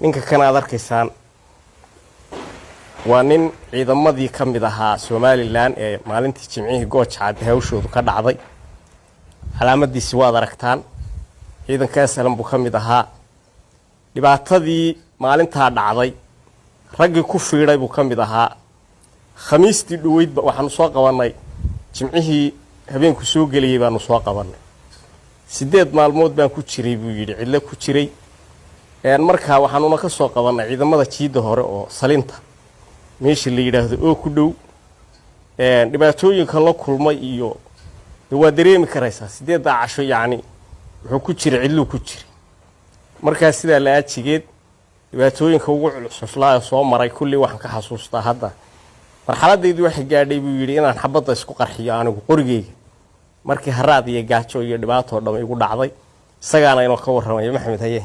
ninka kan aad arkaysaan waa nin ciidamadii ka mid ahaa Somaliland ee maalintii Jimcihii Goojaad hawshoodu ka dhacday calaamadiisi waad aragtaan ciidankaas salan buu ka mid ahaa dhibaatadii maalinta dhacday ragii ku fiiray buu ka mid ahaa khamiistii dhaweydba waxaanu soo qabanay Jimcihii habeenku soo galiyay baanu soo qabanay 8 maalmood baan ku jiray buu yiri cidla ku jiray markaa waxaanu ka soo qabanay ciidamada jiida hore oo salinta meeshii la yiraahdo oo ku dhow dhibaatooyinka la kulmay iyo waa dareemi karaysaa 8 casho yaani wuxuu ku jiray cidlu ku jiray markaa sida la ajigeed dhibaatooyinka ugu culus soo maray kulli waxaan ka xasuustaa hadda marxaladeedu waxay gaadhay buu yiri inaan xabada isku qarxiyo anigu qorigeyga markii haraad iyo gaajo iyo dhibaato dhan igu dhacday isagaana inoo ka warramay Maxamed Haye